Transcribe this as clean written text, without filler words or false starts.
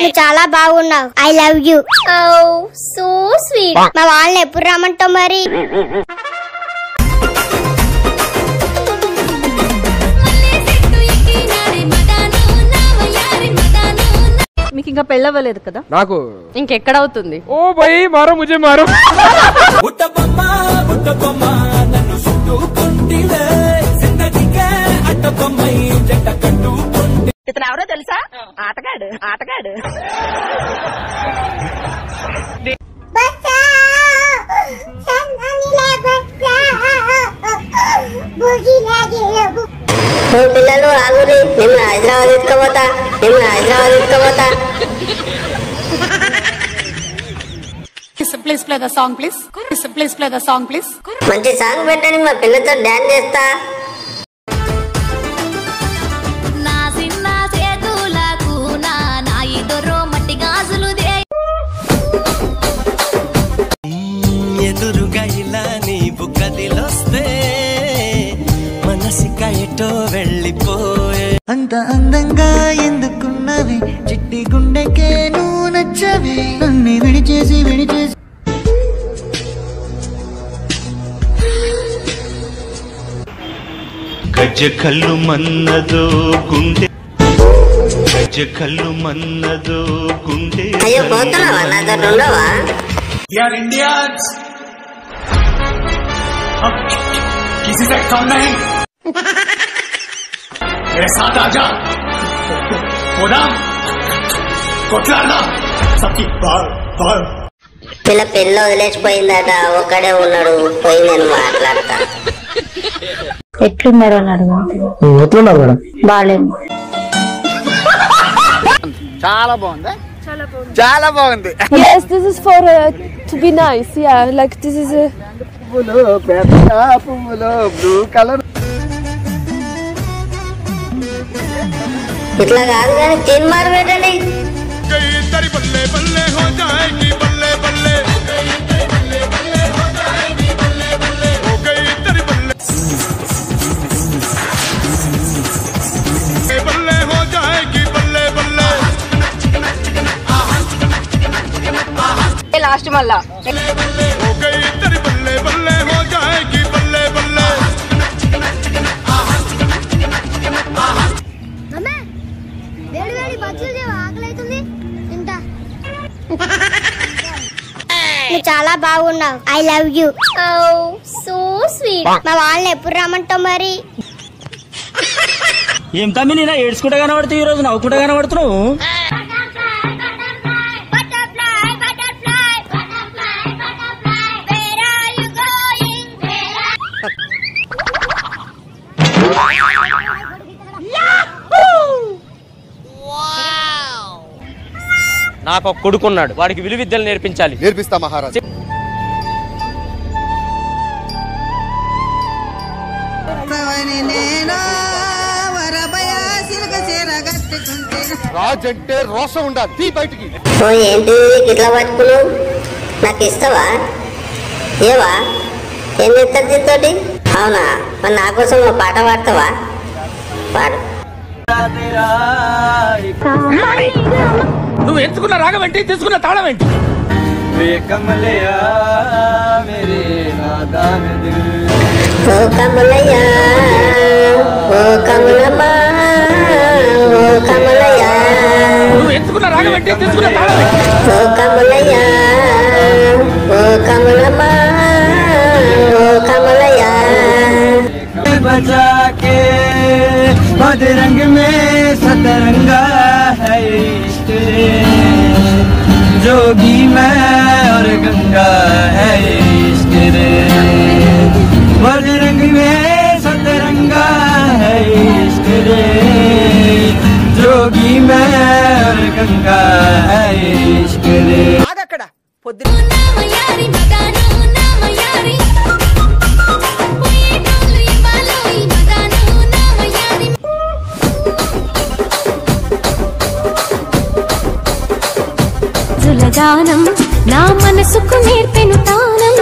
నువ్వు చాలా బాగున్నావు. I love you. So sweet. మా వాళ్ళని ఎప్పుడు రమ్మంటావు మరి? మీకు ఇంకా పెళ్ళవ్వలేదు కదా? నాకు ఇంకెక్కడ అవుతుంది? ఓ భయ్ మారో ముజే మారో. ఇతను ఎవరో తెలుసా? ఆటగాడు. పిల్లలు ఆగురి, మేము Hyderabad ఎత్తుకోపోతా. Please play the song, please. Please play the song, please. మంచి సాంగ్ పెట్టండి, మా పిల్లతో డాన్స్ చేస్తా. నా చిన్న చేతులకు నా ఇద్దరు మట్టి గాజులు ఎదురుగా ఇలా నీ బుగ్గదిలొస్తే మనసిక ఎటో వెళ్ళిపోయే. అంత అందంగా ఎందుకున్నవి చిట్టి గుండెకే నువ్వు నచ్చవి. నన్ను విడిచేసి గజ్జ కళ్ళు మన్నదో గుండె అయ్యో పోతున్నావా? నాతో ఉండవా? We are Indians. अब किसी से कम नहीं. मेरे साथ आजा. कोदाम कोटलाना सबकी बार పిల్ల పెళ్ళి వదిలేసిపోయిందట, ఒక్కడే ఉన్నాడు. పోయి నేను మాట్లాడతా. ఎట్లున్నారో అడుగు. బాలేదు. చాలా బాగుంది. చాలా బాగుంది. Yes, this is for to be nice. Yeah, like this is a blue colour. ఇట్లా కాదు కానీ తిని మారు పెట్టండి. లాస్ట్ మళ్ళా నువ్వు చాలా బాగున్నావు. I love you. So sweet. మా వాళ్ళని ఎప్పుడు రమ్మంటావు మరి? ఏం తమ్మి నేనా ఏడ్చుకుంటా కనబడుతుంది, ఈ రోజు నవ్వుకుంటా కనబడుతున్నావు. నాకు ఒక కొడుకున్నాడు, వాడికి విలువ విద్యలు నేర్పించాలి. నేర్పిస్తా మహారాజ్. రాజ్ అంటే రోషం ఉండాలి. తీ బయటికి. ఏంటి ఇట్లా పట్టుకున్నావు? నాకు ఇస్తావా? ఏవా? ఏం చేస్తారు దీంతోటి? అవునా? మరి నా కోసం ఒక పాట పాడతావా? పాడు. నువ్వు ఎంచుకున్న రాగం ఏంటి, తీసుకున్న తాళం ఏంటి? ఓ కమలయ్యా, ఓ కమలమ్మా, ఓ కమలయ్యా. నువ్వు ఎంచుకున్న రాగం ఏంటి, తీసుకున్న తాళం ఏంటి? ఓ కమలయ్యా, ఓ కమలమ్మా, ఓ కమలయ్యా. बचा के बदरंग में सतरंगा है इश्क रे, जोगी मैं और गंगा है इश्क रे, बदरंग में सतरंगा है इश्क रे, जोगी मैं और गंगा है इश्क रे. ఆగక్కడ జులగానం నా మనసుకు నేర్పెను తానం.